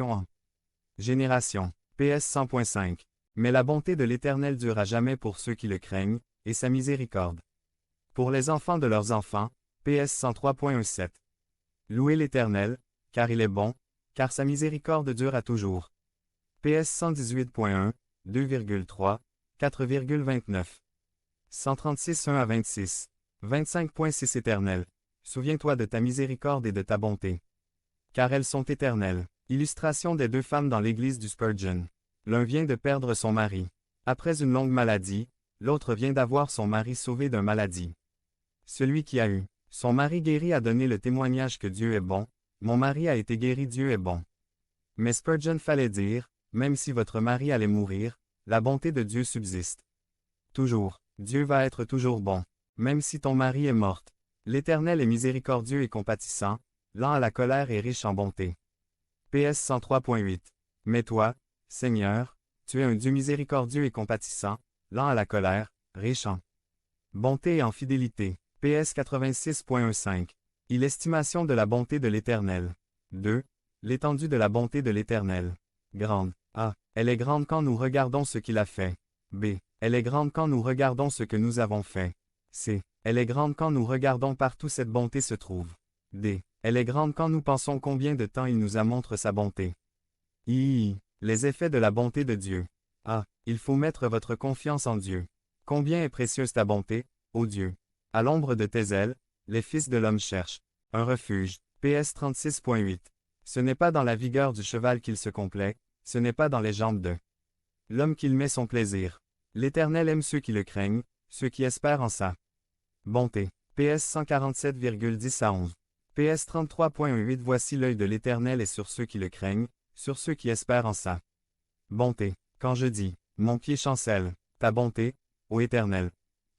en génération. PS 100.5. Mais la bonté de l'Éternel dure à jamais pour ceux qui le craignent, et sa miséricorde pour les enfants de leurs enfants. PS 103.17. Louez l'Éternel, car il est bon, car sa miséricorde dure à toujours. PS 118.1, 2,3, 4,29. 136 1 à 26. 25.6 Éternel. Souviens-toi de ta miséricorde et de ta bonté. Car elles sont éternelles. Illustration des deux femmes dans l'église du Spurgeon. L'un vient de perdre son mari. Après une longue maladie, l'autre vient d'avoir son mari sauvé d'une maladie. Celui qui a eu son mari guéri a donné le témoignage que Dieu est bon. Mon mari a été guéri, Dieu est bon. Mais Spurgeon fallait dire, même si votre mari allait mourir, la bonté de Dieu subsiste. Toujours, Dieu va être toujours bon. Même si ton mari est morte. L'Éternel est miséricordieux et compatissant, lent à la colère et riche en bonté. PS 103.8. Mais toi, Seigneur, tu es un Dieu miséricordieux et compatissant, lent à la colère, riche en bonté et en fidélité. PS 86.15. L'estimation de la bonté de l'Éternel. 2. L'étendue de la bonté de l'Éternel. Grande. A. Elle est grande quand nous regardons ce qu'il a fait. B. Elle est grande quand nous regardons ce que nous avons fait. C. Elle est grande quand nous regardons partout cette bonté se trouve. D. Elle est grande quand nous pensons combien de temps il nous a montré sa bonté. I. Les effets de la bonté de Dieu. A. Il faut mettre votre confiance en Dieu. Combien est précieuse ta bonté, ô Dieu. À l'ombre de tes ailes, les fils de l'homme cherchent un refuge. PS 36.8. Ce n'est pas dans la vigueur du cheval qu'il se complaît, ce n'est pas dans les jambes de l'homme qu'il met son plaisir. L'Éternel aime ceux qui le craignent, ceux qui espèrent en sa bonté. PS 147,10 à 11. PS 33.8. Voici l'œil de l'Éternel est sur ceux qui le craignent, sur ceux qui espèrent en sa bonté. Quand je dis, mon pied chancelle, ta bonté, ô Éternel,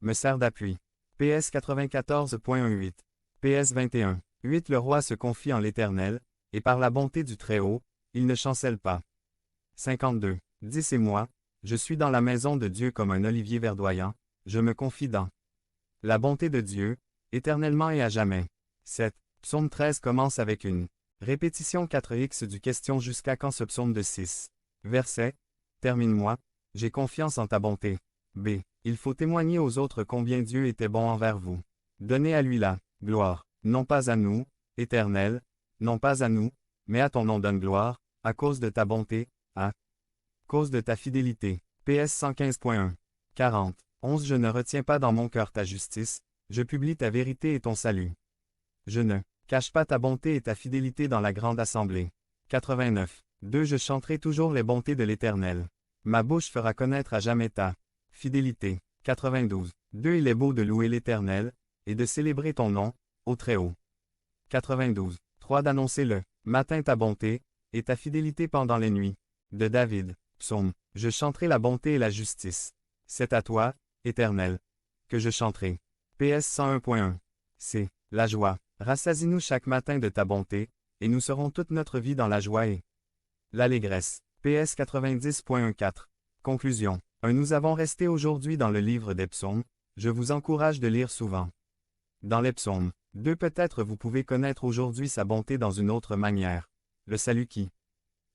me sert d'appui. PS 94.18. PS 21. 8. Le roi se confie en l'Éternel, et par la bonté du Très-Haut, il ne chancelle pas. 52. 10. Et moi, je suis dans la maison de Dieu comme un olivier verdoyant, je me confie dans la bonté de Dieu, éternellement et à jamais. 7. Psaume 13 commence avec une répétition 4x du question jusqu'à quand ce psaume de 6. Verset. Termine-moi, j'ai confiance en ta bonté. B. Il faut témoigner aux autres combien Dieu était bon envers vous. Donnez à lui la gloire, non pas à nous, Éternel, non pas à nous, mais à ton nom donne gloire, à cause de ta bonté, à cause de ta fidélité. PS 115.1. 40. 11. Je ne retiens pas dans mon cœur ta justice, je publie ta vérité et ton salut. Je ne cache pas ta bonté et ta fidélité dans la grande assemblée. 89. 2. Je chanterai toujours les bontés de l'Éternel. Ma bouche fera connaître à jamais ta fidélité. 92. 2. Il est beau de louer l'Éternel, et de célébrer ton nom, ô Très-Haut. 92. 3. D'annoncer le matin ta bonté, et ta fidélité pendant les nuits. De David. Psaume. Je chanterai la bonté et la justice. C'est à toi, Éternel, que je chanterai. PS 101.1. C. La joie. Rassasie-nous chaque matin de ta bonté, et nous serons toute notre vie dans la joie et l'allégresse. PS 90.14. Conclusion. 1. Nous avons resté aujourd'hui dans le livre des psaumes, je vous encourage de lire souvent. Dans les psaumes. 2. Peut-être vous pouvez connaître aujourd'hui sa bonté dans une autre manière. Le salut qui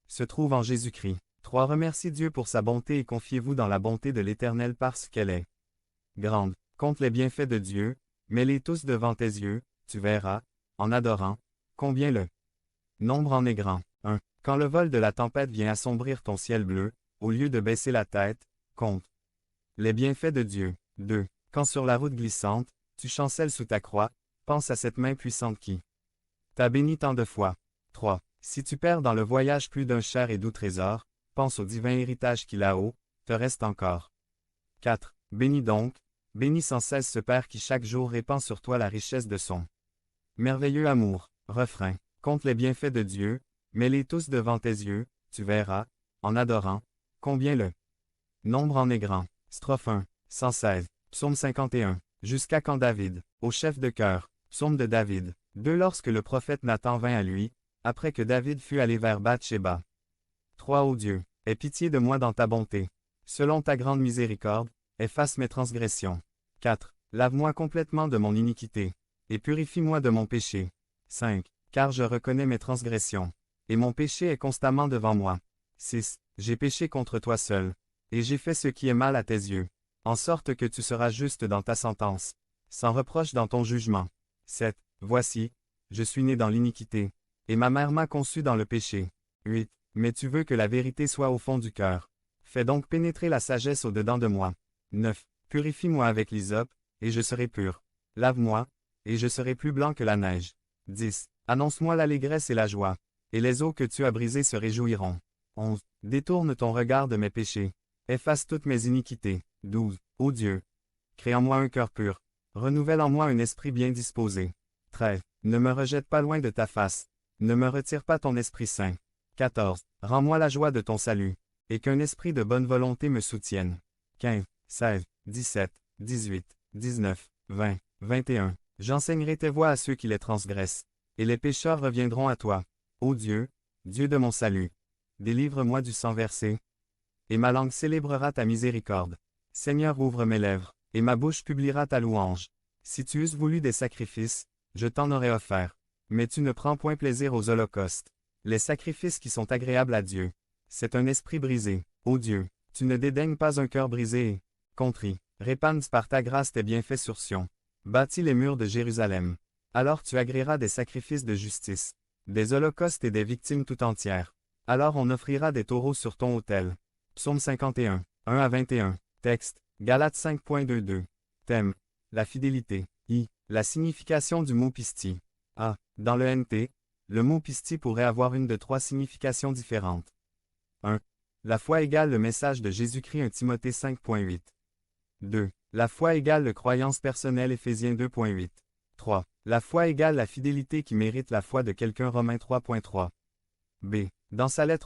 se trouve en Jésus-Christ. 3. Remerciez Dieu pour sa bonté et confiez-vous dans la bonté de l'Éternel parce qu'elle est grande. Compte les bienfaits de Dieu, mets-les tous devant tes yeux, tu verras, en adorant, combien le nombre en est grand. 1. Quand le vol de la tempête vient assombrir ton ciel bleu, au lieu de baisser la tête, compte les bienfaits de Dieu. 2. Quand sur la route glissante, tu chancelles sous ta croix, pense à cette main puissante qui t'a béni tant de fois. 3. Si tu perds dans le voyage plus d'un cher et doux trésor, pense au divin héritage qui là-haut te reste encore. 4. Bénis donc, bénis sans cesse ce Père qui chaque jour répand sur toi la richesse de son merveilleux amour. Refrain. Compte les bienfaits de Dieu, mets-les tous devant tes yeux, tu verras, en adorant, combien le nombre en est grand. Strophe 1. 116. Psaume 51. Jusqu'à quand David, au chef de chœur. Psaume de David. 2. Lorsque le prophète Nathan vint à lui, après que David fut allé vers Bath-sheba. 3. Ô Dieu, aie pitié de moi dans ta bonté. Selon ta grande miséricorde, efface mes transgressions. 4. Lave-moi complètement de mon iniquité, et purifie-moi de mon péché. 5. Car je reconnais mes transgressions, et mon péché est constamment devant moi. 6. J'ai péché contre toi seul, et j'ai fait ce qui est mal à tes yeux, en sorte que tu seras juste dans ta sentence, sans reproche dans ton jugement. 7. Voici, je suis né dans l'iniquité, et ma mère m'a conçu dans le péché. 8. Mais tu veux que la vérité soit au fond du cœur. Fais donc pénétrer la sagesse au-dedans de moi. 9. Purifie-moi avec l'hysope, et je serai pur. Lave-moi, et je serai plus blanc que la neige. 10. Annonce-moi l'allégresse et la joie, et les eaux que tu as brisées se réjouiront. 11. Détourne ton regard de mes péchés. Efface toutes mes iniquités. 12. Ô Dieu, crée en moi un cœur pur. Renouvelle en moi un esprit bien disposé. 13. Ne me rejette pas loin de ta face. Ne me retire pas ton Esprit Saint. 14. Rends-moi la joie de ton salut, et qu'un esprit de bonne volonté me soutienne. 15. 16. 17. 18. 19. 20. 21. J'enseignerai tes voies à ceux qui les transgressent, et les pécheurs reviendront à toi. Ô Dieu, Dieu de mon salut, délivre-moi du sang versé, et ma langue célébrera ta miséricorde. Seigneur, ouvre mes lèvres, et ma bouche publiera ta louange. Si tu eusses voulu des sacrifices, je t'en aurais offert. Mais tu ne prends point plaisir aux holocaustes, les sacrifices qui sont agréables à Dieu. C'est un esprit brisé, ô Dieu, tu ne dédaignes pas un cœur brisé et contrit. Répande par ta grâce tes bienfaits sur Sion. Bâtis les murs de Jérusalem. Alors tu agréeras des sacrifices de justice, des holocaustes et des victimes tout entières. Alors on offrira des taureaux sur ton autel. Psaume 51, 1 à 21. Texte, Galates 5.22. Thème, la fidélité. La signification du mot pistie. A. Dans le NT, le mot pistie pourrait avoir une de trois significations différentes. 1. La foi égale le message de Jésus-Christ 1 Timothée 5.8. 2. La foi égale le croyance personnelle Éphésiens 2.8. 3. La foi égale la fidélité qui mérite la foi de quelqu'un Romains 3.3. B. Dans sa lettre